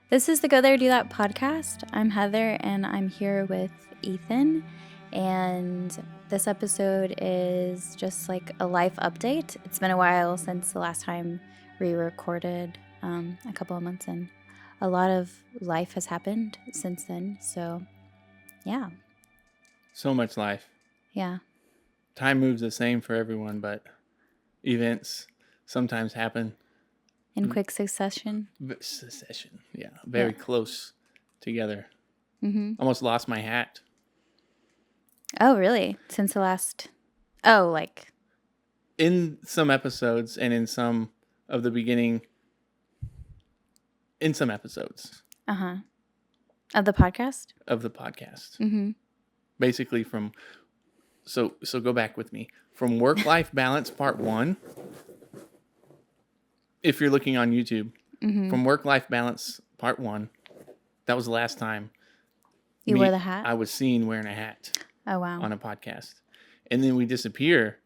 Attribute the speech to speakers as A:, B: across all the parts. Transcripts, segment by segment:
A: This is the Go There Do That podcast. I'm Heather and I'm here with Ethan. And this episode is just like a life update. It's been a while since the last time we recorded, a couple of months in. A lot of life has happened since then. So, yeah.
B: So much life.
A: Yeah.
B: Time moves the same for everyone, but events sometimes happen
A: In quick succession.
B: Yeah. Very close together.
A: Mm-hmm.
B: Almost lost my hat.
A: Oh, really? Since the last... Oh, like...
B: In some episodes and in some of the beginning... In some episodes.
A: Uh-huh. Of the podcast?
B: Of the podcast.
A: Mm-hmm.
B: Basically from... So go back with me. From Work-Life Balance Part 1... If you're looking on YouTube, from Work-Life Balance Part 1, that was the last time
A: you wore the hat?
B: I was seen wearing a hat.
A: Oh, wow.
B: On a podcast. And then we disappear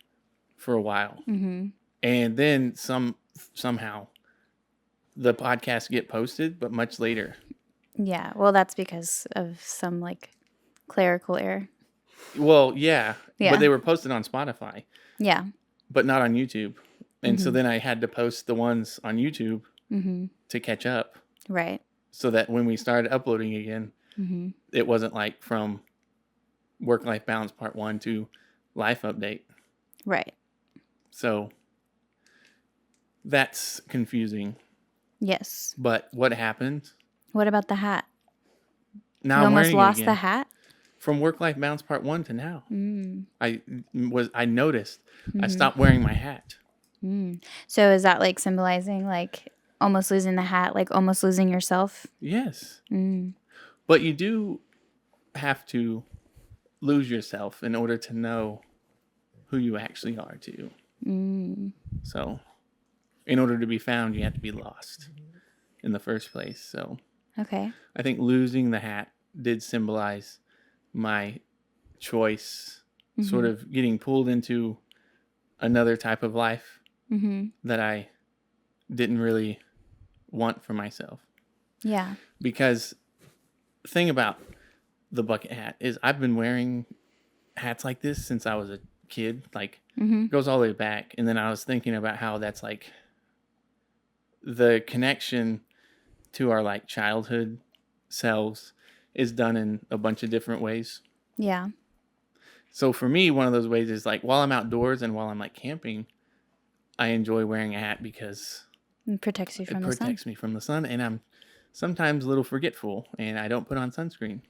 B: for a while.
A: Mm-hmm.
B: And then somehow the podcasts get posted, but much later.
A: Yeah, well, that's because of some, like, clerical error.
B: Well, yeah. But they were posted on Spotify.
A: Yeah.
B: But not on YouTube. And so then I had to post the ones on YouTube to catch up.
A: Right.
B: So that when we started uploading again, it wasn't like from Work-Life Balance Part 1 to Life Update.
A: Right.
B: So that's confusing.
A: Yes.
B: But what happened?
A: What about the hat?
B: Now
A: you
B: I'm
A: almost
B: wearing
A: lost
B: it again.
A: the hat?
B: From Work-Life Balance Part 1 to now. I noticed I
A: Mm-hmm.
B: stopped wearing my hat.
A: So is that like symbolizing like almost losing the hat, like almost losing yourself?
B: Yes. But you do have to lose yourself in order to know who you actually are too. So in order to be found, you have to be lost in the first place. So
A: Okay.
B: I think losing the hat did symbolize my choice, sort of getting pulled into another type of life that I didn't really want for myself.
A: Yeah.
B: Because the thing about the bucket hat is I've been wearing hats like this since I was a kid. Like, goes all the way back. And then I was thinking about how that's like the connection to our like childhood selves is done in a bunch of different ways.
A: Yeah.
B: So for me, one of those ways is like while I'm outdoors and while I'm like camping, I enjoy wearing a hat because
A: It protects you from
B: it
A: the sun.
B: protects me from the sun. And I'm sometimes a little forgetful and I don't put on sunscreen.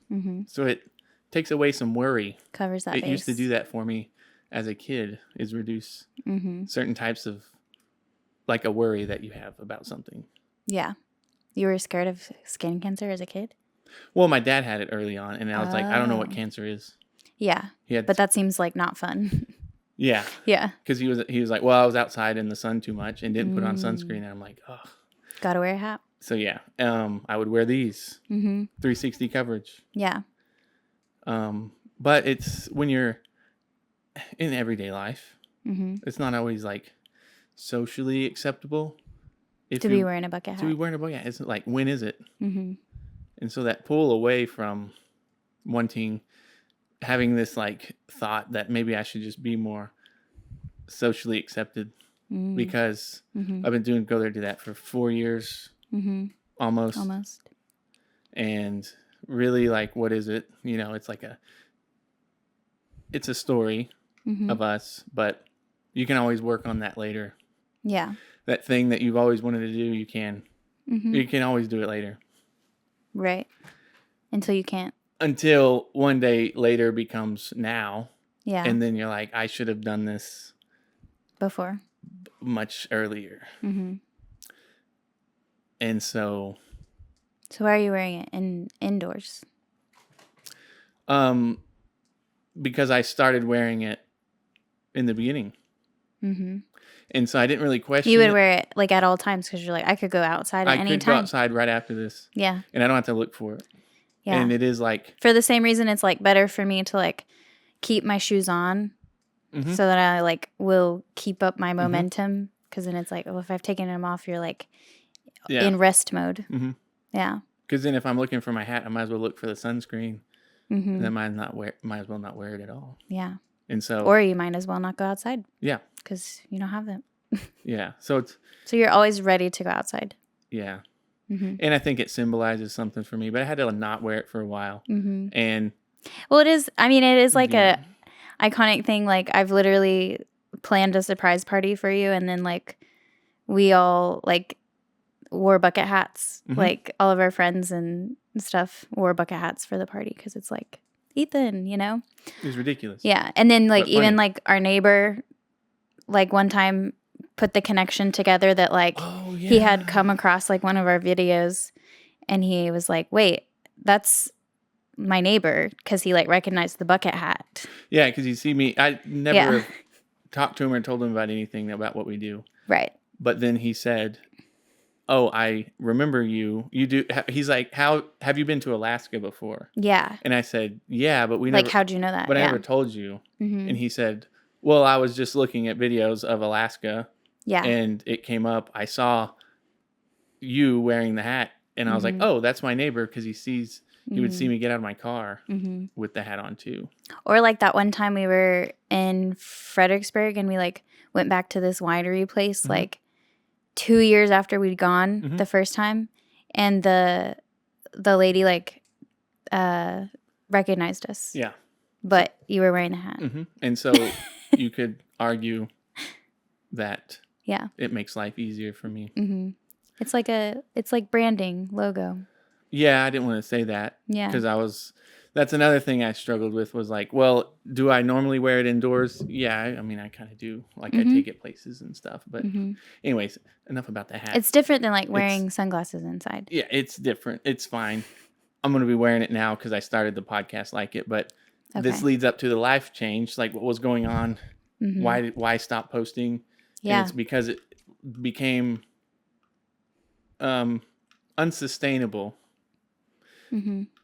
B: So it takes away some worry.
A: Covers that
B: It
A: base.
B: used to do that for me as a kid, is reduce certain types of like a worry that you have about something.
A: Yeah. You were scared of skin cancer as a kid?
B: Well, my dad had it early on and I was like, I don't know what cancer is.
A: Yeah. But that seems like not fun.
B: Yeah.
A: Yeah.
B: Because he was like, well, I was outside in the sun too much and didn't put on sunscreen. And I'm like, oh.
A: Gotta wear a hat.
B: So yeah, I would wear these 360 coverage.
A: Yeah.
B: But it's when you're in everyday life, it's not always like socially acceptable.
A: To be wearing a bucket hat.
B: To be wearing a bucket hat. It's like, when is it? And so that pull away from having this like thought that maybe I should just be more socially accepted because I've been doing Go There Do That for 4 years, almost. And really like, what is it? You know, it's like it's a story of us, but you can always work on that later.
A: Yeah.
B: That thing that you've always wanted to do, you can always do it later.
A: Right. Until you can't.
B: Until one day later becomes now.
A: Yeah.
B: And then you're like, I should have done this
A: before.
B: Much earlier. And so.
A: So why are you wearing it indoors?
B: Because I started wearing it in the beginning. And so I didn't really question.
A: You would wear it like at all times because you're like, I could go outside at any time.
B: I could go outside right after this.
A: Yeah.
B: And I don't have to look for it. Yeah. And it is like.
A: For the same reason, it's like better for me to like keep my shoes on so that I like will keep up my momentum. Because then it's like, well, if I've taken them off, you're like in rest mode. Yeah.
B: Because then if I'm looking for my hat, I might as well look for the sunscreen. And then might as well not wear it at all.
A: Yeah.
B: And so,
A: or you might as well not go outside.
B: Yeah.
A: Because you don't have them.
B: Yeah. So
A: you're always ready to go outside.
B: Yeah. And I think it symbolizes something for me, but I had to not wear it for a while. And
A: well, it is like a iconic thing. Like I've literally planned a surprise party for you, and then like we all like wore bucket hats. Like all of our friends and stuff wore bucket hats for the party because it's like Ethan, you know?
B: It was ridiculous.
A: Yeah. And then like even like our neighbor, like one time put the connection together that like he had come across like one of our videos, and he was like, wait, that's my neighbor, because he like recognized the bucket hat. Yeah,
B: because you see me. I never talked to him or told him about anything about what we do.
A: Right.
B: But then he said, oh, I remember you. You do. He's like, how have you been to Alaska before?
A: Yeah.
B: And I said, yeah, but we
A: like,
B: never.
A: How'd you know that?
B: But I never told you. And he said, well, I was just looking at videos of Alaska. Yeah. And it came up. I saw you wearing the hat, and I was like, oh, that's my neighbor, because he would see me get out of my car with the hat on too.
A: Or like that one time we were in Fredericksburg, and we like went back to this winery place like 2 years after we'd gone the first time, and the lady like recognized us. Yeah. But you were wearing a hat.
B: And so you could argue that it makes life easier for me.
A: It's like branding, logo.
B: Yeah, I didn't want to say that. Yeah. Because that's another thing I struggled with, was like, well, do I normally wear it indoors? Yeah, I mean, I kind of do. Like I take it places and stuff. But anyways, enough about the hat.
A: It's different than like wearing sunglasses inside.
B: Yeah, it's different. It's fine. I'm going to be wearing it now because I started the podcast like it. But this leads up to the life change, like what was going on. Why stop posting? Yeah. And it's because it became unsustainable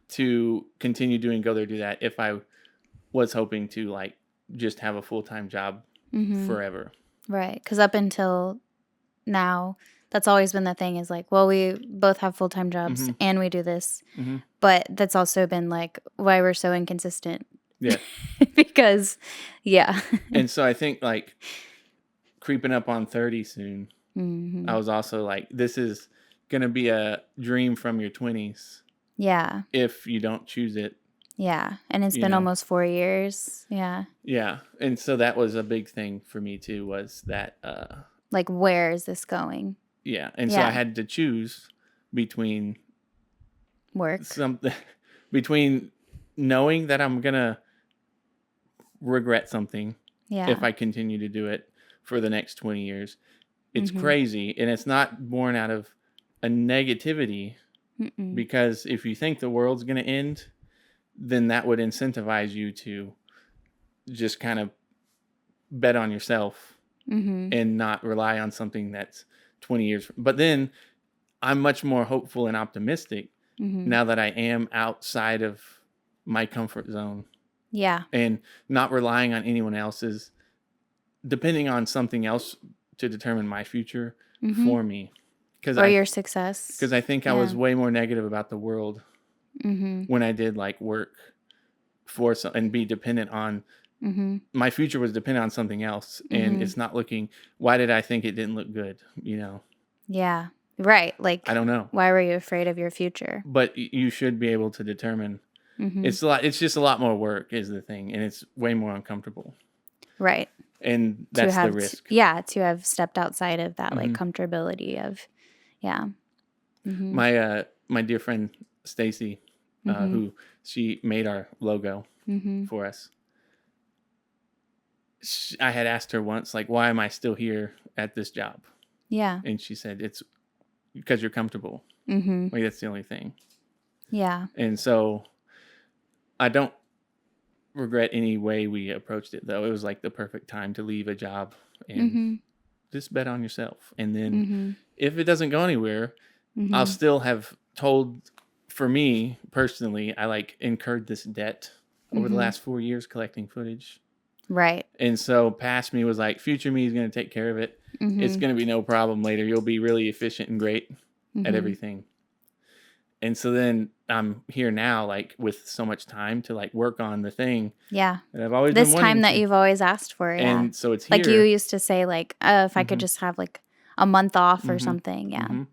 B: to continue doing Go There, Do That if I was hoping to like just have a full-time job forever.
A: Right. Because up until now, that's always been the thing, is like, well, we both have full-time jobs and we do this. But that's also been like why we're so inconsistent. Yeah. Because, yeah.
B: And so I think like creeping up on 30 soon, I was also like, this is going to be a dream from your 20s. Yeah. If you don't choose it.
A: Yeah. And it's been almost 4 years. Yeah.
B: Yeah. And so that was a big thing for me too, was that
A: like, where is this going?
B: Yeah. And so I had to choose between
A: work.
B: Between knowing that I'm going to regret something if I continue to do it for the next 20 years. It's crazy. And it's not born out of a negativity. Because if you think the world's going to end, then that would incentivize you to just kind of bet on yourself and not rely on something that's 20 years. But then I'm much more hopeful and optimistic now that I am outside of my comfort zone. Yeah. And not relying on anyone else's, depending on something else to determine my future for me.
A: Or your success.
B: Because I think I was way more negative about the world when I did like work for and be dependent on, my future was dependent on something else. And it's not looking, why did I think it didn't look good,
A: Yeah, right. Like,
B: I don't know.
A: Why were you afraid of your future?
B: But you should be able to determine. It's just a lot more work is the thing. And it's way more uncomfortable. Right. And that's the risk.
A: To have stepped outside of that like comfortability of,
B: My dear friend Stacy, who she made our logo for us. I had asked her once, like, why am I still here at this job? Yeah. And she said, it's because you're comfortable. Like, that's the only thing. Yeah. And so I don't regret any way we approached it, though. It was like the perfect time to leave a job and just bet on yourself. And then if it doesn't go anywhere, I'll still have told, for me personally, I like incurred this debt over the last 4 years collecting footage. Right. And so past me was like, future me is going to take care of it. It's going to be no problem later. You'll be really efficient and great at everything. And so then I'm here now, like with so much time to like work on the thing
A: that
B: I've always
A: this
B: been wanting
A: time that
B: to.
A: you've always asked for.
B: And so it's
A: like you
B: here.
A: used to say, like, if I could just have like a month off or something.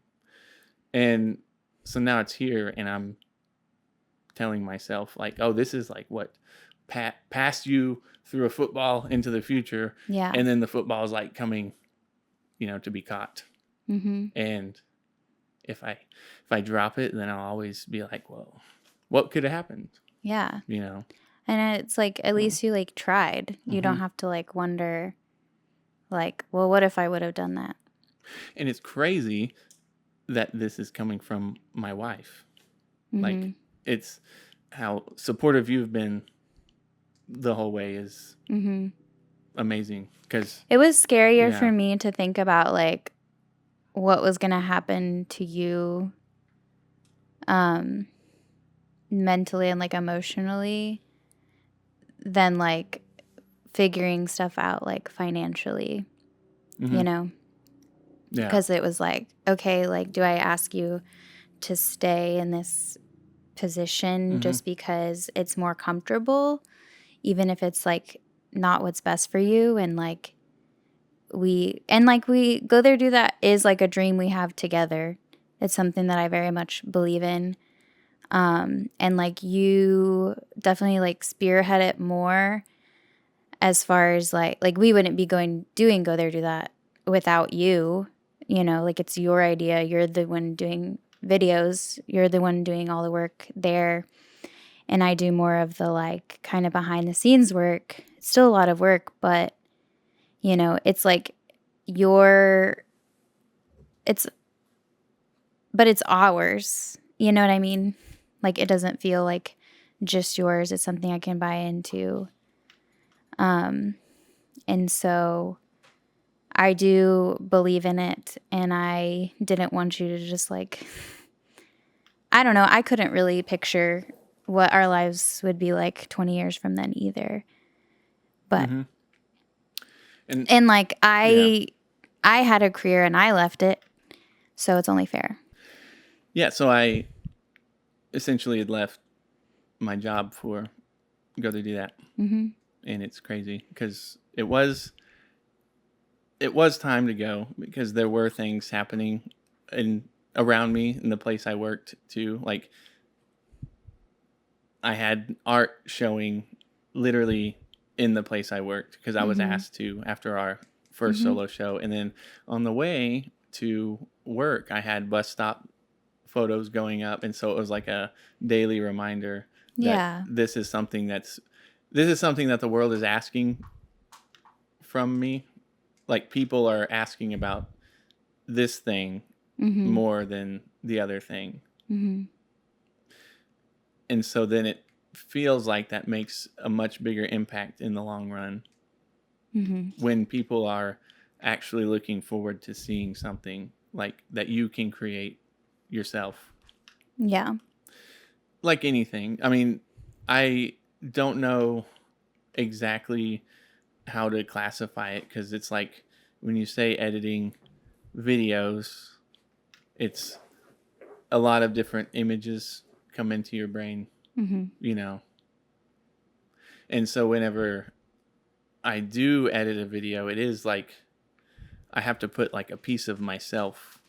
B: And so now it's here, and I'm telling myself like, oh, this is like what passed you through a football into the future. And then the football is like coming, to be caught. And if I drop it, then I'll always be like, well, what could have happened?
A: And it's like, at least you like tried. You don't have to like wonder like, well, what if I would have done that?
B: And it's crazy that this is coming from my wife. Like, it's how supportive you've been the whole way is amazing. Because
A: it was scarier for me to think about like what was going to happen to you mentally and like emotionally than like figuring stuff out like financially, because it was like, okay, like, do I ask you to stay in this position just because it's more comfortable, even if it's like not what's best for you? And like we go there, do that is like a dream we have together. It's something that I very much believe in. And like you definitely like spearhead it more, as far as like we wouldn't be doing go there, do that without you, like it's your idea. You're the one doing videos. You're the one doing all the work there. And I do more of the like kind of behind the scenes work. It's still a lot of work, but it's like it's ours. You know what I mean? Like it doesn't feel like just yours. It's something I can buy into. And so I do believe in it, and I didn't want you to just like, I don't know. I couldn't really picture what our lives would be like 20 years from then either. But, and like I had a career and I left it, so it's only fair.
B: Yeah. So I essentially had left my job for go to do that. And it's crazy because it was time to go, because there were things happening around me in the place I worked too. Like I had art showing literally in the place I worked because I was asked to after our first solo show. And then on the way to work, I had bus stop photos going up. And so it was like a daily reminder that this is something that the world is asking from me. Like people are asking about this thing more than the other thing. And so then it feels like that makes a much bigger impact in the long run when people are actually looking forward to seeing something like that you can create yourself.
A: Yeah.
B: Like anything. I mean, I don't know exactly how to classify it, because it's like when you say editing videos, it's a lot of different images come into your brain, and so whenever I do edit a video, it is like I have to put like a piece of myself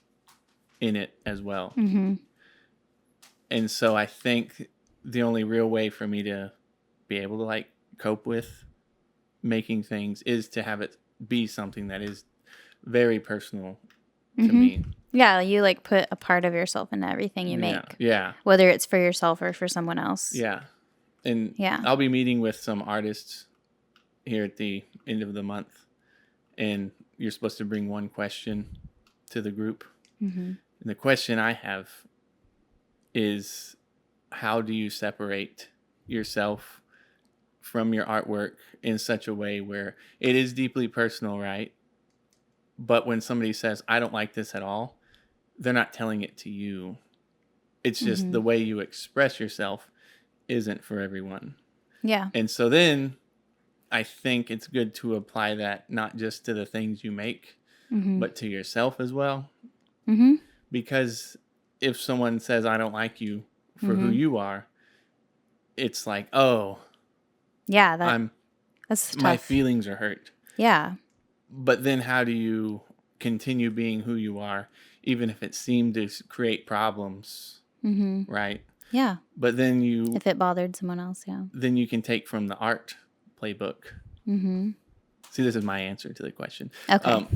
B: in it as well. And so I think the only real way for me to be able to like cope with making things is to have it be something that is very personal to me.
A: Yeah, you like put a part of yourself into everything you make.
B: Yeah.
A: Whether it's for yourself or for someone else.
B: Yeah. And I'll be meeting with some artists here at the end of the month, and you're supposed to bring one question to the group. And the question I have is, how do you separate yourself from your artwork in such a way where it is deeply personal, right? But when somebody says, I don't like this at all, they're not telling it to you. It's just the way you express yourself isn't for everyone.
A: Yeah.
B: And so then I think it's good to apply that not just to the things you make, but to yourself as well. Because if someone says, I don't like you for who you are, it's like, oh,
A: yeah,
B: that's
A: tough.
B: My feelings are hurt.
A: Yeah.
B: But then how do you continue being who you are, even if it seemed to create problems, right?
A: Yeah.
B: But then
A: if it bothered someone else,
B: then you can take from the art playbook. See, this is my answer to the question.
A: Okay.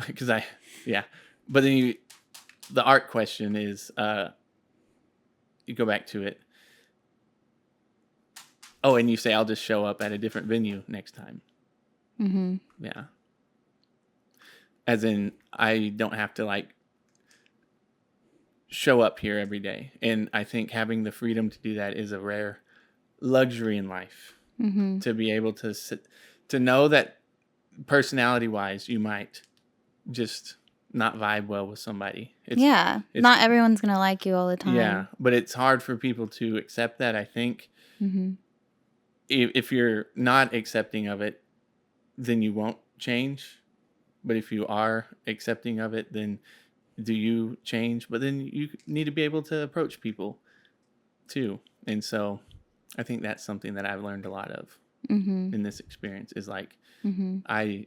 B: Because but then the art question is, you go back to it. Oh, and you say, I'll just show up at a different venue next time. Yeah. As in, I don't have to like show up here every day. And I think having the freedom to do that is a rare luxury in life. To be able to to know that personality wise, you might just not vibe well with somebody.
A: Not everyone's going to like you all the time.
B: Yeah. But it's hard for people to accept that, I think. If you're not accepting of it, then you won't change. But if you are accepting of it, then do you change? But then you need to be able to approach people too. And so I think that's something that I've learned a lot of in this experience is like, I'm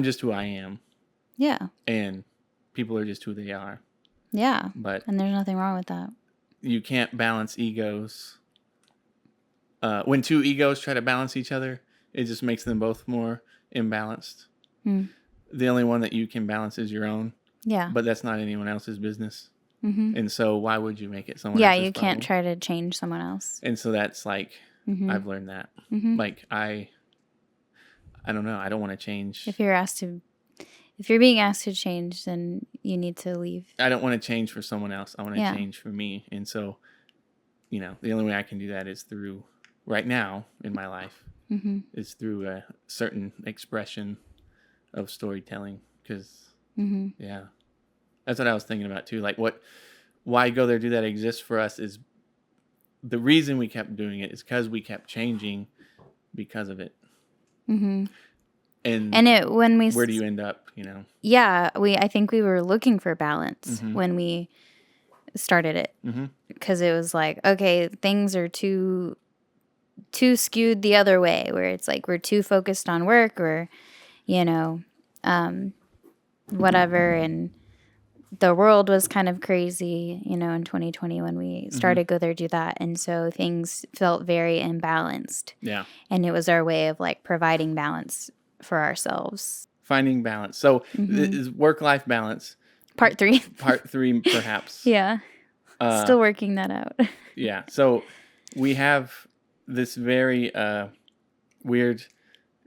B: just who I am.
A: Yeah.
B: And people are just who they are.
A: Yeah.
B: And
A: there's nothing wrong with that.
B: You can't balance egos. When two egos try to balance each other, it just makes them both more imbalanced. The only one that you can balance is your own.
A: Yeah.
B: But that's not anyone else's business. And so why would you make it someone else's
A: you can't try to change someone else.
B: And so that's like, I've learned that. Like, I don't know. I don't want to change.
A: If you're being asked to change, then you need to leave.
B: I don't want to change for someone else. I want to change for me. And so, the only way I can do that is through, right now in my life, is through a certain expression of storytelling. Because, that's what I was thinking about too. Like, why Go There Do That exists for us is the reason we kept doing it is because we kept changing because of it. And where do you end up?
A: Yeah, I think we were looking for balance when we started it, because it was like, okay, things are too skewed the other way, where it's like we're too focused on work or whatever, and the world was kind of crazy, in 2020 when we started Go There Do That, and so things felt very imbalanced.
B: Yeah.
A: And it was our way of like providing balance for ourselves.
B: Finding balance. So is work-life balance.
A: Part 3.
B: Part 3, perhaps.
A: Yeah. Still working that out.
B: Yeah. So we have this very weird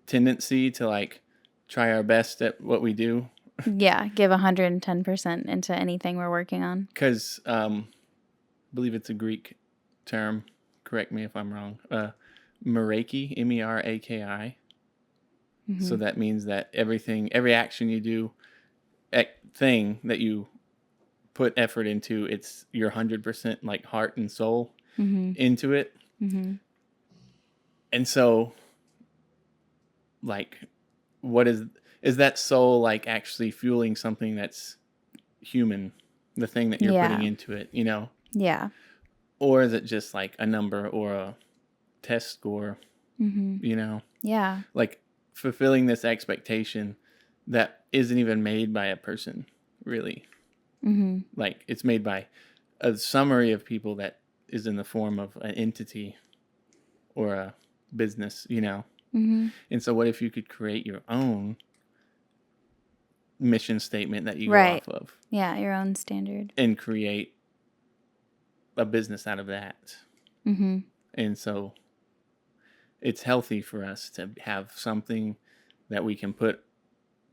B: tendency to like try our best at what we do.
A: Yeah. Give 110% into anything we're working on.
B: Because I believe it's a Greek term. Correct me if I'm wrong. Meraki, Meraki. So that means that every action you do, thing that you put effort into, it's your 100% like heart and soul into it. And so, like, what is that soul like actually fueling something that's human, the thing that you're putting into it,
A: Yeah.
B: Or is it just like a number or a test score,
A: Yeah.
B: Like fulfilling this expectation that isn't even made by a person, really. Like it's made by a summary of people that is in the form of an entity or a business, And so what if you could create your own mission statement that you go off of?
A: Yeah, your own standard.
B: And create a business out of that. And so it's healthy for us to have something that we can put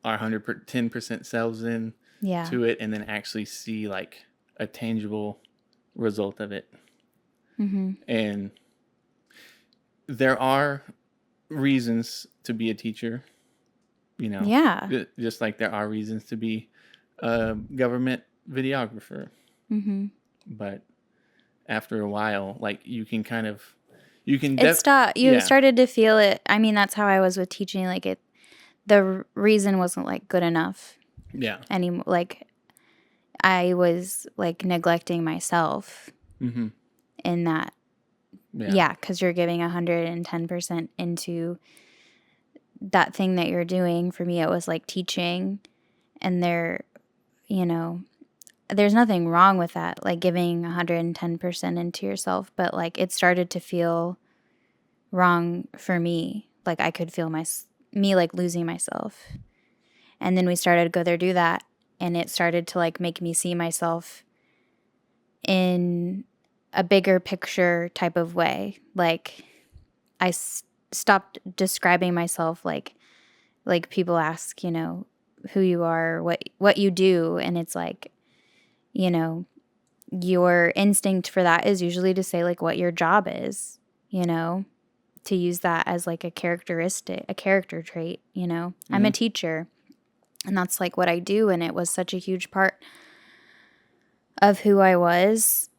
B: our 110% selves in to it and then actually see like a tangible result of it. And there are reasons to be a teacher,
A: Yeah.
B: just like there are reasons to be a government videographer. But after a while, like you can
A: started to feel it. I mean, that's how I was with teaching. Like the reason wasn't like good enough.
B: Yeah.
A: Anymore. Like I was like neglecting myself in that. Yeah, because you're giving 110% into that thing that you're doing. For me, it was like teaching, and there's nothing wrong with that, like giving 110% into yourself, but like it started to feel wrong for me. Like I could feel me like losing myself. And then we started to go there, do that, and it started to like make me see myself in a bigger picture type of way. Like I stopped describing myself like people ask, who you are, what you do, and it's like, your instinct for that is usually to say like what your job is, to use that as like a character trait, I'm a teacher, and that's like what I do, and it was such a huge part of who I was.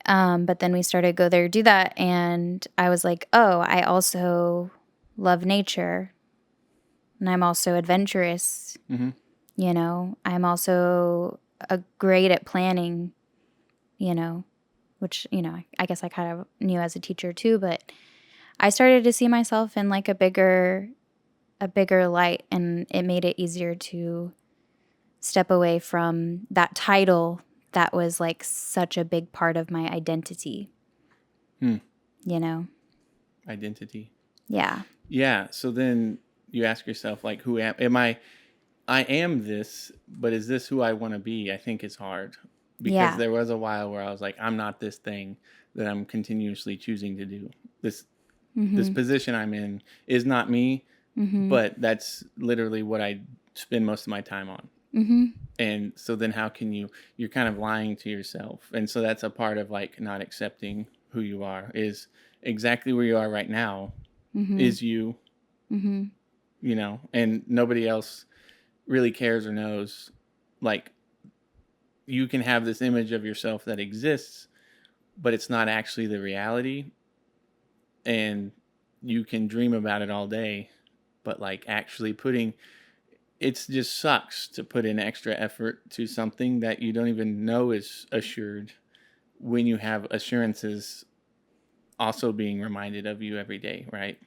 A: But then we started to go there, do that, and I was like, oh, I also love nature, and I'm also adventurous. I'm also great at planning, which, I guess I kind of knew as a teacher too, but I started to see myself in like a bigger light, and it made it easier to step away from that title that was like such a big part of my identity.
B: Identity.
A: Yeah.
B: Yeah. So then you ask yourself, like, who am I? I am this, but is this who I want to be? I think it's hard because there was a while where I was like, I'm not this thing that I'm continuously choosing to do. This position I'm in is not me, but that's literally what I spend most of my time on. And so then how can you're kind of lying to yourself. And so that's a part of like not accepting who you are, is exactly where you are right now is you, and nobody else really cares or knows. Like, you can have this image of yourself that exists, but it's not actually the reality. And you can dream about it all day, but like actually it just sucks to put in extra effort to something that you don't even know is assured, when you have assurances also being reminded of you every day, right?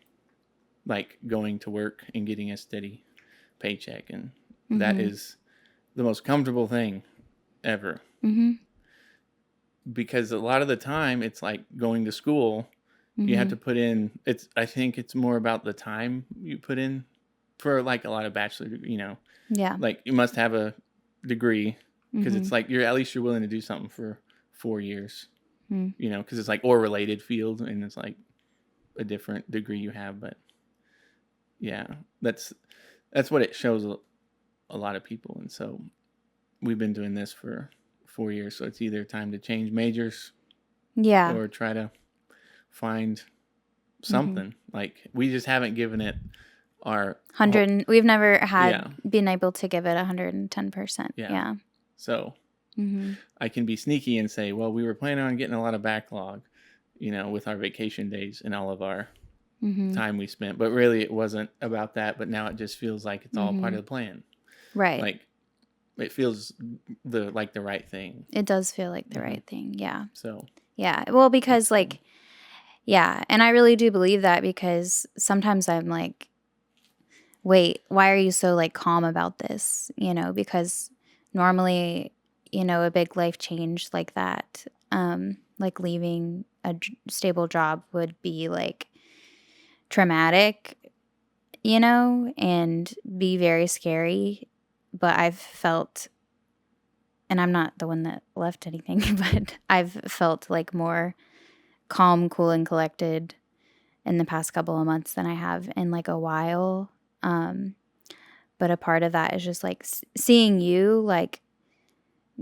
B: Like going to work and getting a steady paycheck, and that is the most comfortable thing ever. Because a lot of the time it's like going to school, you have to put in, I think it's more about the time you put in for like a lot of bachelor, like you must have a degree, because it's like at least you're willing to do something for 4 years, because it's like, or related field, and it's like a different degree you have. But yeah, that's what it shows a lot of people. And so we've been doing this for 4 years, so it's either time to change majors, or try to find something. Like, we just haven't given it our
A: 100. We've never had been able to give it 110%. Yeah.
B: So I can be sneaky and say, well, we were planning on getting a lot of backlog, with our vacation days and all of our time we spent, but really it wasn't about that. But now it just feels like it's all part of the plan,
A: right?
B: Like, it feels the right thing.
A: It does feel like the right thing. Yeah.
B: So
A: well, because like, and I really do believe that, because sometimes I'm like, wait, why are you so like calm about this? Because normally, a big life change like that, like leaving a stable job would be like traumatic, and be very scary. But I've felt, and I'm not the one that left anything, but I've felt like more calm, cool, and collected in the past couple of months than I have in like a while. But a part of that is just like seeing you like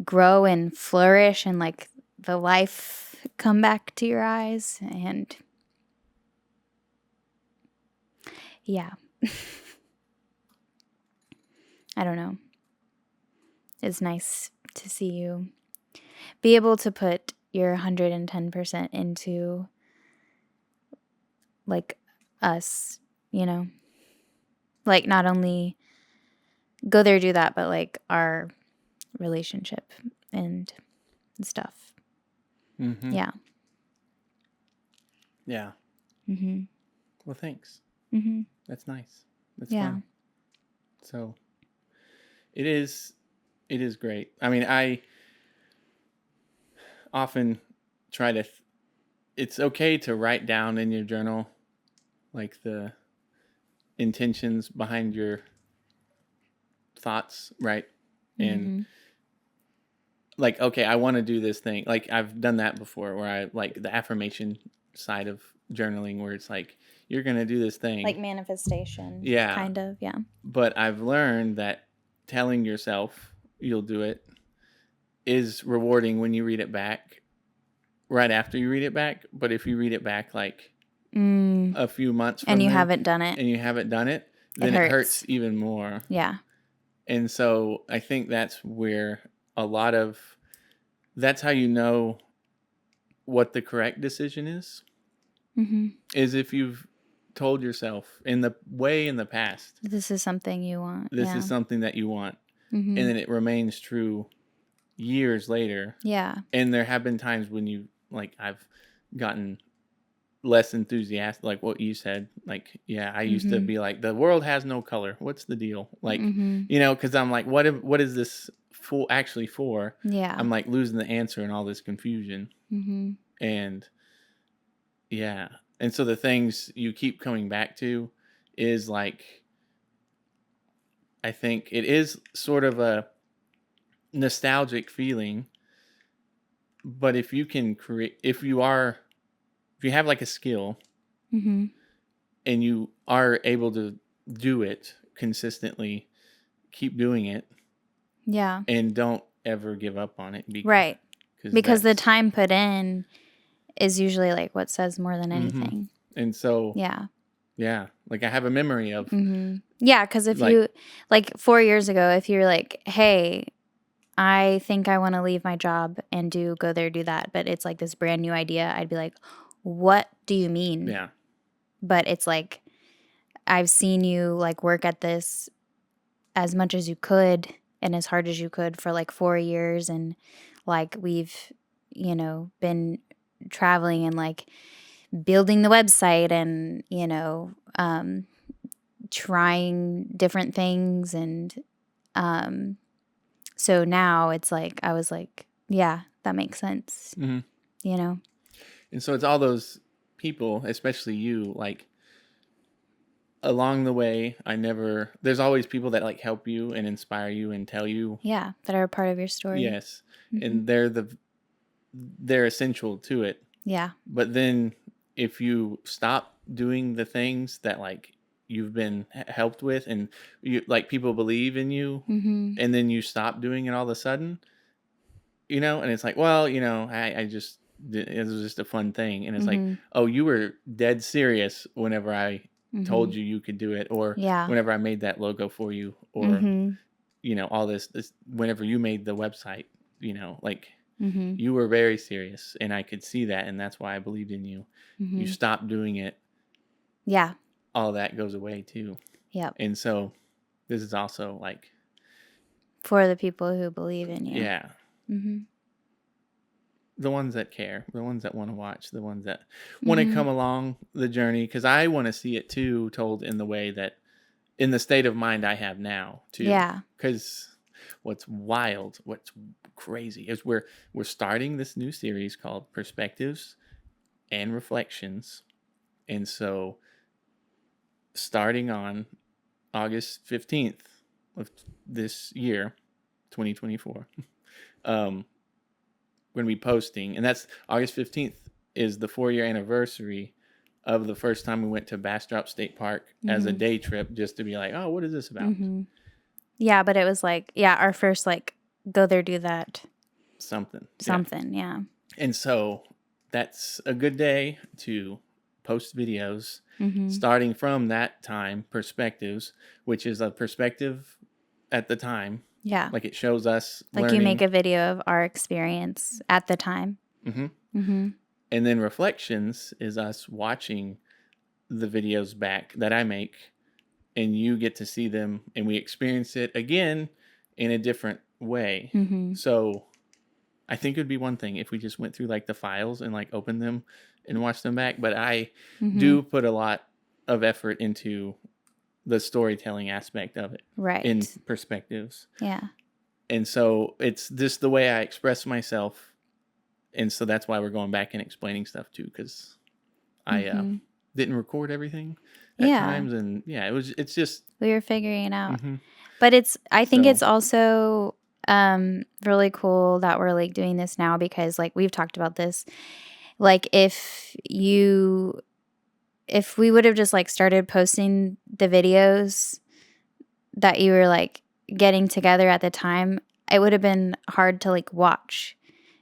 A: grow and flourish, and like the life come back to your eyes. And yeah, I don't know. It's nice to see you be able to put your 110% into like us, like not only go there, do that, but like our relationship and stuff.
B: Mm-hmm.
A: Yeah.
B: Yeah.
A: Mm-hmm.
B: Well, thanks.
A: Mm-hmm.
B: That's nice. That's
A: Yeah.
B: fun. So it is great. I mean, I often try to, it's okay to write down in your journal, like the intentions behind your thoughts, right? And like, okay, I want to do this thing. Like I've done that before where I like the affirmation side of journaling where it's like, you're going to do this thing.
A: Like manifestation.
B: Yeah.
A: Kind of, yeah.
B: But I've learned that telling yourself you'll do it is rewarding when you read it back right after you read it back. But if you read it back like a few months from
A: and you
B: then,
A: haven't done it,
B: then it hurts even more.
A: Yeah.
B: And so I think that's where that's how you know what the correct decision is. Mm-hmm. Is if you've told yourself in the past,
A: this is something you want.
B: This is something that you want. Mm-hmm. And then it remains true years later.
A: Yeah.
B: And there have been times when I've gotten less enthusiastic, like what you said. Like, yeah, I used to be like, the world has no color. What's the deal? Like, because I'm like, what is this actually for?
A: Yeah.
B: I'm like losing the answer in all this confusion. Mm-hmm. And yeah. And so the things you keep coming back to is like, I think it is sort of a nostalgic feeling, but if you can if you have like a skill and you are able to do it consistently, keep doing it.
A: Yeah.
B: And don't ever give up on it.
A: Right. Because the time put in is usually like what says more than anything.
B: And so, yeah, like I have a memory of.
A: Yeah, because if you, like 4 years ago, if you're like, hey, I think I want to leave my job and go there, do that, but it's like this brand new idea, I'd be like, what do you mean?
B: Yeah.
A: But it's like, I've seen you like work at this as much as you could and as hard as you could for like 4 years. And like we've, been traveling and like building the website and, trying different things. And so now it's like, I was like, yeah, that makes sense. Mm-hmm.
B: And so it's all those people, especially you, like along the way, there's always people that like help you and inspire you and tell you.
A: Yeah, that are a part of your story.
B: Yes. Mm-hmm. And they're essential to it.
A: Yeah.
B: But then if you stop doing the things that like you've been helped with and you like people believe in you and then you stop doing it all of a sudden, and it's like, well, I just, it was just a fun thing. And it's like, oh, you were dead serious whenever I told you could do it, or whenever I made that logo for you, or, all this, whenever you made the website, like you were very serious and I could see that. And that's why I believed in you. You stop doing it.
A: Yeah.
B: All that goes away too.
A: Yep.
B: And so this is also like.
A: For the people who believe in you.
B: Yeah. The ones that care, the ones that want to watch, the ones that want to come along the journey. Because I want to see it too, told in the way that, in the state of mind I have now too.
A: Yeah.
B: Because what's wild, what's crazy is we're starting this new series called Perspectives and Reflections. And so starting on August 15th of this year, 2024, we're going to be posting, and that's August 15th is the 4-year anniversary of the first time we went to Bastrop State Park as a day trip, just to be like, oh, what is this about?
A: Yeah, but it was like, our first like go there, do that.
B: Something,
A: yeah.
B: And so that's a good day to post videos, starting from that time, Perspectives, which is a perspective at the time.
A: Yeah.
B: Like it shows us
A: like
B: learning.
A: You make a video of our experience at the time.
B: And then Reflections is us watching the videos back that I make, and you get to see them and we experience it again in a different way. So I think it would be one thing if we just went through like the files and like opened them and watched them back. But I do put a lot of effort into the storytelling aspect of it.
A: Right.
B: In perspectives.
A: Yeah.
B: And so it's just the way I express myself. And so that's why we're going back and explaining stuff too, because I didn't record everything at times. And yeah, it's just.
A: We were figuring it out. But I think it's also really cool that we're like doing this now, because like we've talked about this. Like if we would have just like started posting the videos that you were like getting together at the time, it would have been hard to like watch,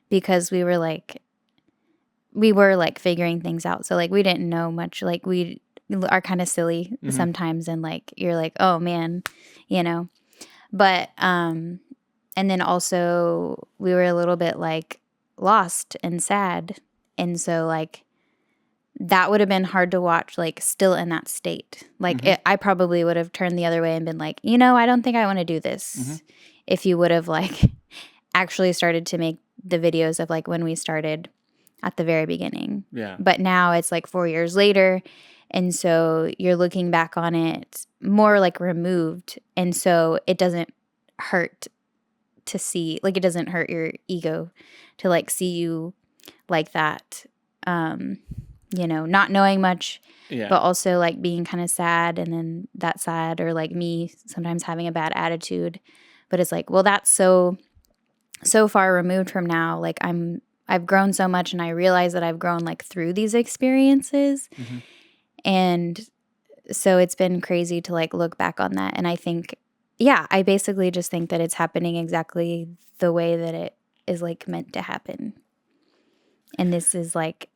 A: because we were like figuring things out. So like we didn't know much. Like we are kind of silly sometimes, and like you're like, oh man, you know. But and then also we were a little bit like lost and sad, and so like that would have been hard to watch, like still in that state. Like I probably would have turned the other way and been like, you know, I don't think I want to do this. If you would have like actually started to make the videos of like when we started at the very beginning.
B: Yeah.
A: But now it's like 4 years later, and so you're looking back on it more like removed, and so it doesn't hurt to see, like it doesn't hurt your ego to like see you like that. You know, not knowing much, but also like being kind of sad, and then that sad, or like me sometimes having a bad attitude. But it's like, well, that's so far removed from now. Like I've grown so much, and I realize that I've grown like through these experiences. And so it's been crazy to like look back on that. And I think, I basically just think that it's happening exactly the way that it is like meant to happen. And this is like,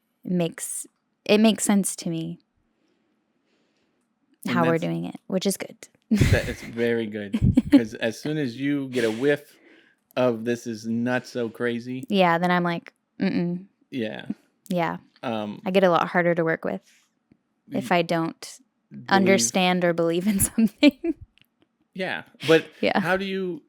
A: it makes sense to me how we're doing it, which is good.
B: That is very good, because as soon as you get a whiff of this is not so crazy,
A: then I'm like,
B: yeah,
A: I get a lot harder to work with if I don't understand or believe in something.
B: But how do you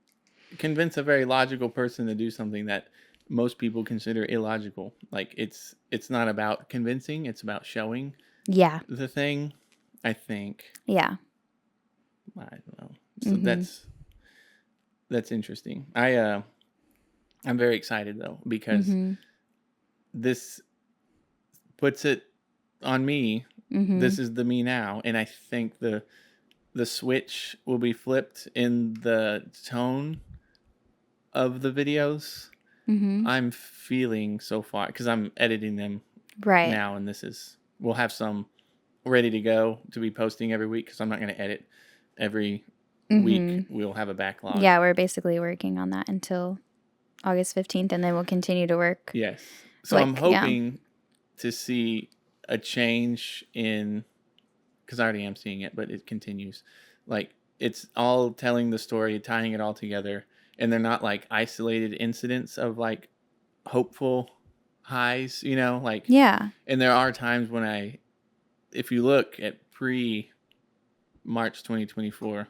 B: convince a very logical person to do something that most people consider illogical? Like it's not about convincing, it's about showing the thing, I think. I don't know. So that's interesting. I'm very excited though, because this puts it on me. This is the me now, and I think the switch will be flipped in the tone of the videos. I'm feeling so far, because I'm editing them now, and we'll have some ready to go to be posting every week, because I'm not going to edit every week. We'll have a backlog.
A: Yeah, we're basically working on that until August 15th, and then we'll continue to work.
B: Yes. So I'm hoping to see a change in, because I already am seeing it, but it continues. Like it's all telling the story, tying it all together. And they're not like isolated incidents of like hopeful highs, you know, like, and there are times when if you look at March 2024,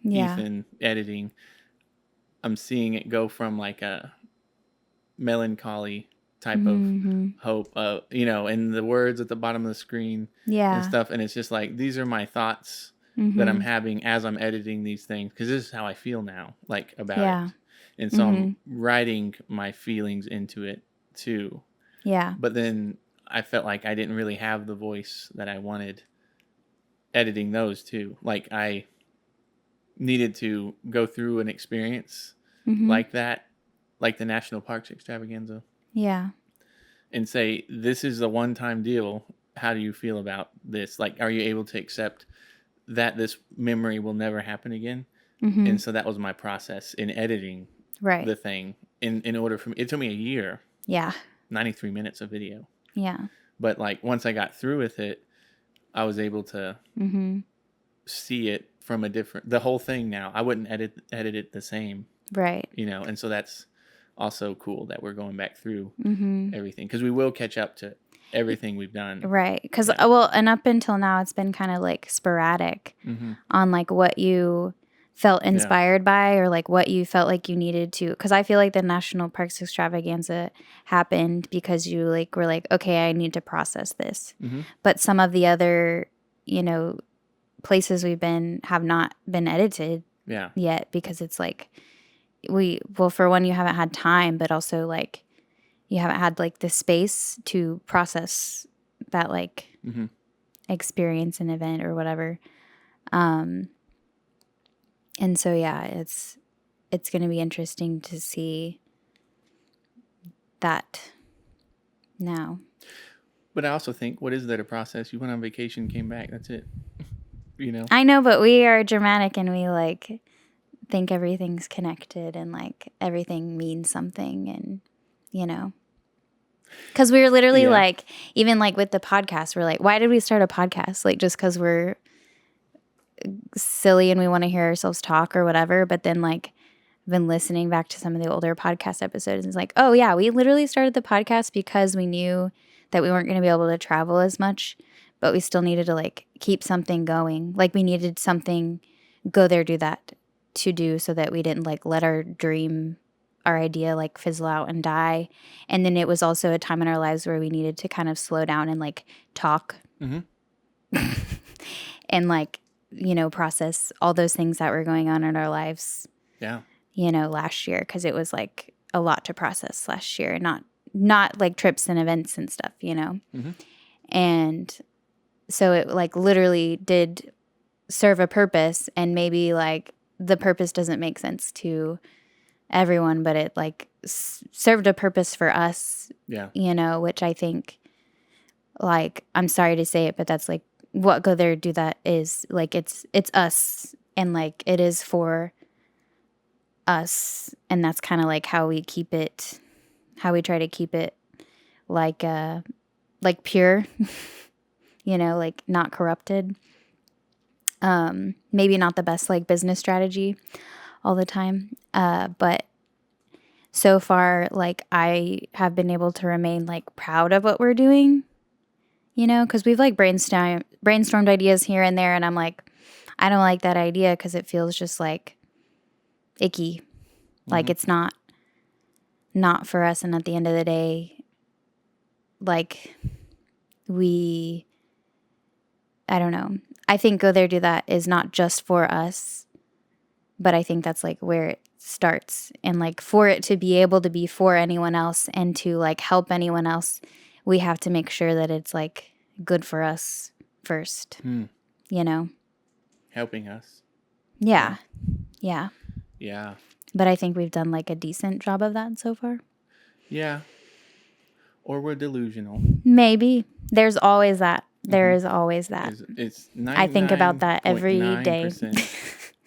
B: Ethan editing, I'm seeing it go from like a melancholy type of hope, you know, and the words at the bottom of the screen and stuff. And it's just like, these are my thoughts that I'm having as I'm editing these things, because this is how I feel now, like about it. And so I'm writing my feelings into it too. But then I felt like I didn't really have the voice that I wanted editing those too. Like I needed to go through an experience like that, like the National Parks Extravaganza. And say, this is a one-time deal. How do you feel about this? Like, are you able to accept that this memory will never happen again? And so that was my process in editing the thing. In order for me, it took me a year. 93 minutes of video. But like once I got through with it, I was able to see it from the whole thing now. I wouldn't edit it the same. You know, and so that's also cool that we're going back through everything, because we will catch up to everything we've done.
A: Because, and up until now, it's been kind of like sporadic on like what you felt inspired by, or like what you felt like you needed to, because I feel like the National Parks Extravaganza happened because you like were like, okay, I need to process this. But some of the other, you know, places we've been have not been edited yet, because it's like for one, you haven't had time, but also like you haven't had like the space to process that like experience and event or whatever. And so, yeah, it's going to be interesting to see that now.
B: But I also think, what is there to process? You went on vacation, came back, that's it. You know?
A: I know, but we are dramatic and we like think everything's connected and like everything means something, and, you know. Because we were literally like, even like with the podcast, we're like, why did we start a podcast? Like just because we're silly and we want to hear ourselves talk or whatever. But then like I've been listening back to some of the older podcast episodes, and it's like, oh yeah, we literally started the podcast because we knew that we weren't going to be able to travel as much, but we still needed to like keep something going. Like we needed something, go there, do that, to do, so that we didn't like let our idea like fizzle out and die. And then it was also a time in our lives where we needed to kind of slow down and like talk and like, you know, process all those things that were going on in our lives.
B: Yeah.
A: You know, last year, because it was like a lot to process last year, not like trips and events and stuff, you know. And so it like literally did serve a purpose, and maybe like the purpose doesn't make sense to everyone, but it like served a purpose for us. You know, which I think, like, I'm sorry to say it, but that's like what Go There Do That is. Like it's us, and like it is for us, and that's kind of like how we try to keep it like pure, you know, like not corrupted. Maybe not the best like business strategy all the time, but so far like I have been able to remain like proud of what we're doing, you know, because we've like brainstormed ideas here and there, and I'm like, I don't like that idea because it feels just like icky. Like it's not for us. And at the end of the day, like I don't know. I think Go There Do That is not just for us, but I think that's like where it starts. And like for it to be able to be for anyone else and to like help anyone else, we have to make sure that it's like good for us first, you know?
B: Helping us.
A: Yeah. But I think we've done like a decent job of that so far.
B: Yeah. Or we're delusional.
A: Maybe. There's always that. There is always that.
B: It's
A: I think about that every day.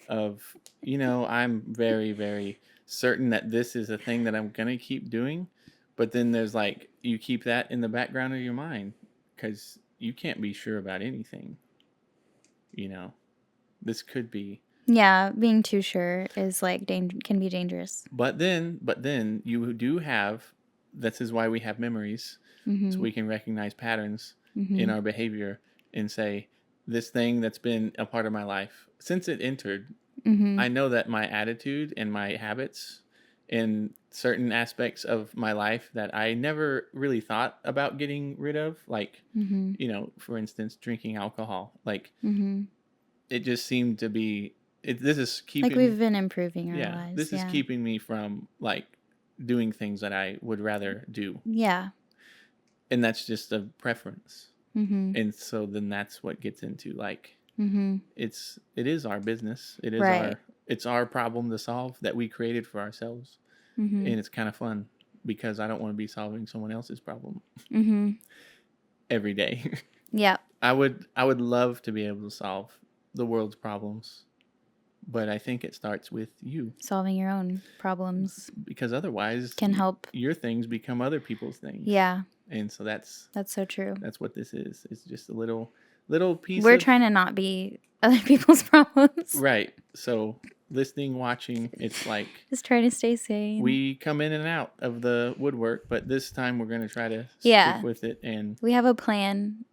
B: Of, you know, I'm very, very certain that this is a thing that I'm going to keep doing. But then there's like, you keep that in the background of your mind because you can't be sure about anything. You know, this could be. Yeah,
A: being too sure is like can be dangerous.
B: But then you do have, this is why we have memories, so we can recognize patterns in our behavior and say, this thing that's been a part of my life since it entered, I know that my attitude and my habits in certain aspects of my life that I never really thought about getting rid of, like, you know, for instance, drinking alcohol, like it just seemed to be, this is keeping,
A: like we've been improving our lives.
B: This is keeping me from like doing things that I would rather do.
A: Yeah.
B: And that's just a preference. And so then that's what gets into like, it is our business. It is it's our problem to solve that we created for ourselves. And it's kind of fun because I don't want to be solving someone else's problem every day.
A: Yeah.
B: I would love to be able to solve the world's problems, but I think it starts with you
A: solving your own problems,
B: because otherwise
A: can help
B: your things become other people's things.
A: Yeah.
B: And so that's
A: so true.
B: That's what this is. It's just a little piece.
A: We're trying to not be other people's problems.
B: Right. So listening, watching, it's like
A: just trying to stay sane.
B: We come in and out of the woodwork, but this time we're going to try to stick with it. And
A: we have a plan.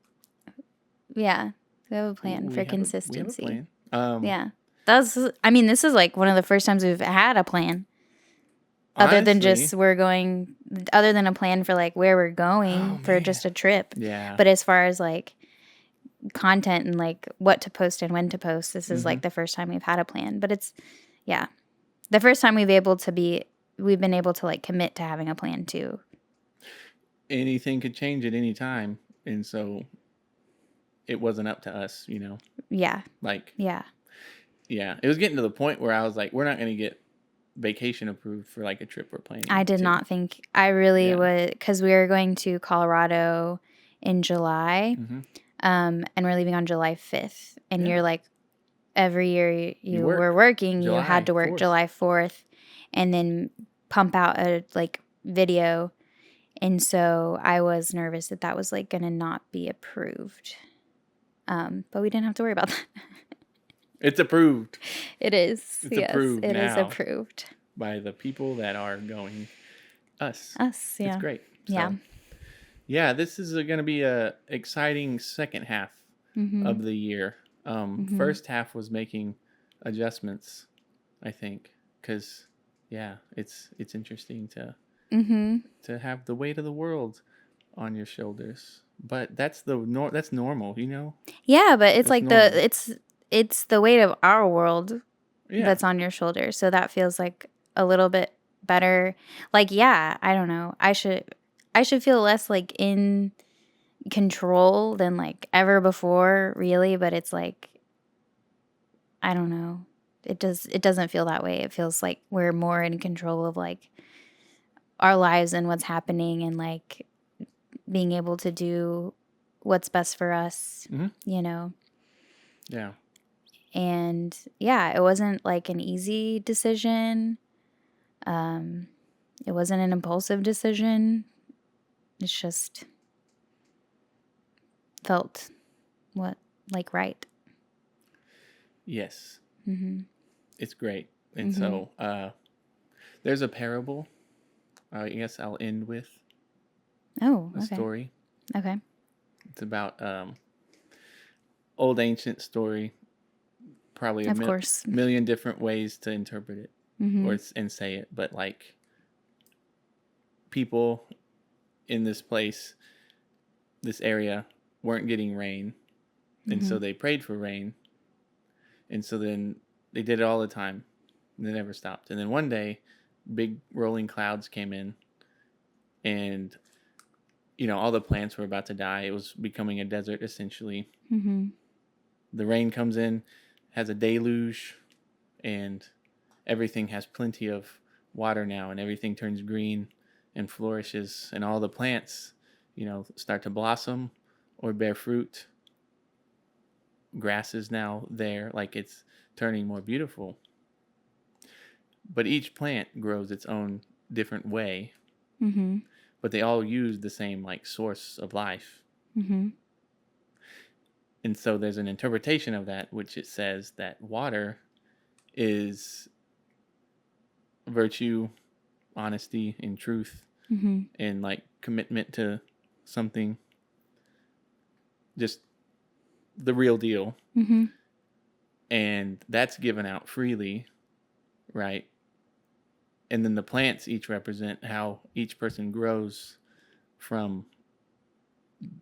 A: Yeah. We have a plan for consistency.
B: We have a plan.
A: I mean, this is like one of the first times we've had a plan. Other than just other than a plan for like where we're going for just a trip.
B: Yeah.
A: But as far as like content and like what to post and when to post, this is like the first time we've had a plan. But it's, the first time we've been able to like commit to having a plan too.
B: Anything could change at any time. And so it wasn't up to us, you know?
A: Yeah.
B: Like,
A: yeah.
B: It was getting to the point where I was like, we're not going to get vacation approved for like a trip we're planning.
A: I did not think I really would, because we were going to Colorado in July, and we're leaving on July 5th. And you're like, every year you were working, you had to work July 4th and then pump out a like video. And so I was nervous that was like going to not be approved. But we didn't have to worry about that.
B: It's approved.
A: It is.
B: It's approved
A: it
B: now
A: is approved.
B: By the people that are going. Us,
A: yeah.
B: It's great.
A: So,
B: this is going to be a exciting second half of the year. First half was making adjustments, I think, because it's interesting to have the weight of the world on your shoulders. But that's that's normal, you know.
A: Yeah, but it's like normal. It's the weight of our world that's on your shoulders. So that feels like a little bit better. Like, I don't know. I should feel less like in control than like ever before, really. But it's like, I don't know. It doesn't feel that way. It feels like we're more in control of like our lives and what's happening and like being able to do what's best for us, you know?
B: Yeah.
A: And it wasn't like an easy decision. It wasn't an impulsive decision. It's just felt right.
B: Yes. It's great. And so there's a parable. I guess I'll end with a story.
A: Okay.
B: It's about old ancient story. Probably a million different ways to interpret it and say it. But like people in this place, this area, weren't getting rain. And so they prayed for rain. And so then they did it all the time. And they never stopped. And then one day, big rolling clouds came in. And, all the plants were about to die. It was becoming a desert, essentially. The rain comes in, has a deluge, and everything has plenty of water now. And everything turns green and flourishes. And all the plants, start to blossom or bear fruit. Grass is now there, like it's turning more beautiful. But each plant grows its own different way. But they all use the same like source of life. And so there's an interpretation of that, which it says that water is virtue, honesty, and truth, and like commitment to something. Just the real deal. And that's given out freely, right? And then the plants each represent how each person grows from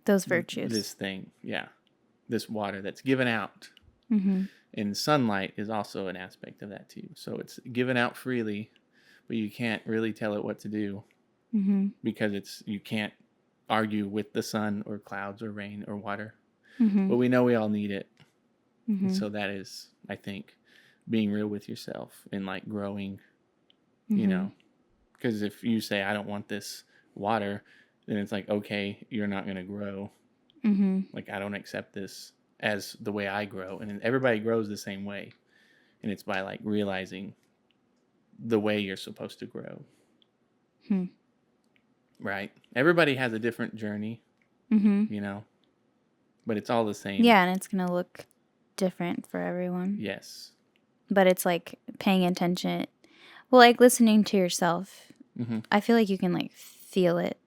A: those virtues.
B: This thing, this water that's given out. And sunlight is also an aspect of that too. So it's given out freely, but you can't really tell it what to do because you can't argue with the sun or clouds or rain or water. But we know we all need it. And so that is, I think, being real with yourself and like growing, because if you say, I don't want this water, then it's like, okay, you're not going to grow. Like, I don't accept this as the way I grow. And everybody grows the same way. And it's by like realizing the way you're supposed to grow. Right? Everybody has a different journey, but it's all the same.
A: Yeah, and it's going to look different for everyone.
B: Yes.
A: But it's like paying attention. Well, like listening to yourself. I feel like you can like feel it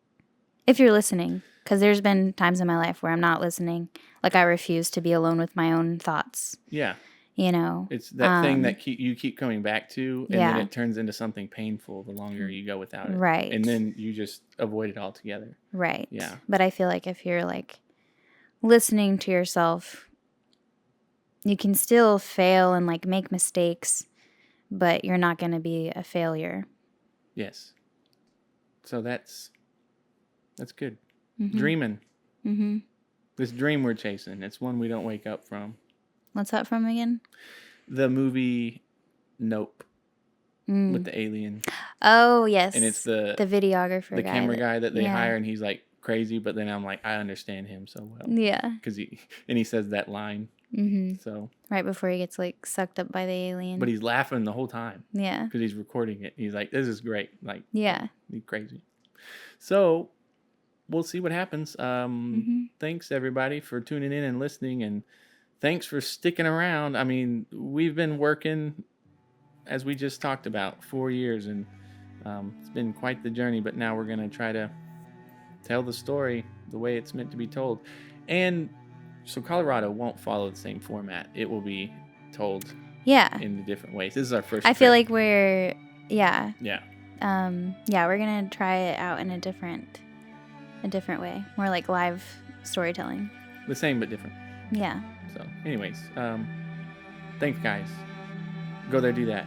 A: if you're listening. Because there's been times in my life where I'm not listening. Like I refuse to be alone with my own thoughts.
B: Yeah.
A: you know.
B: It's that thing that you keep coming back to, and then
A: Yeah.
B: it turns into something painful the longer you go without it.
A: Right.
B: And then you just avoid it altogether.
A: Right.
B: Yeah.
A: But I feel like if you're like listening to yourself, you can still fail and like make mistakes, but you're not going to be a failure.
B: Yes. So that's good.
A: Mm-hmm.
B: Dreaming.
A: Mm-hmm.
B: This dream we're chasing, it's one we don't wake up from.
A: What's that from again?
B: The movie Nope with the alien.
A: Oh, yes.
B: And it's the
A: videographer
B: the
A: guy.
B: camera guy that they hire, and he's like crazy, but then I'm like, I understand him so well.
A: Yeah.
B: Because he says that line.
A: Mm-hmm.
B: So
A: right before he gets like sucked up by the alien.
B: But he's laughing the whole time.
A: Yeah.
B: Because he's recording it. He's like, this is great. Like,
A: yeah.
B: He's crazy. So we'll see what happens. Thanks everybody for tuning in and listening, and thanks for sticking around. I mean, we've been working, as we just talked about, 4 years, and it's been quite the journey, but now we're going to try to tell the story the way it's meant to be told. And so Colorado won't follow the same format. It will be told in different ways. This is our first
A: I
B: trip.
A: feel like we're
B: Yeah.
A: we're going to try it out in a different way. More like live storytelling.
B: The same but different.
A: Yeah.
B: So anyways, thanks guys. Go there, do that.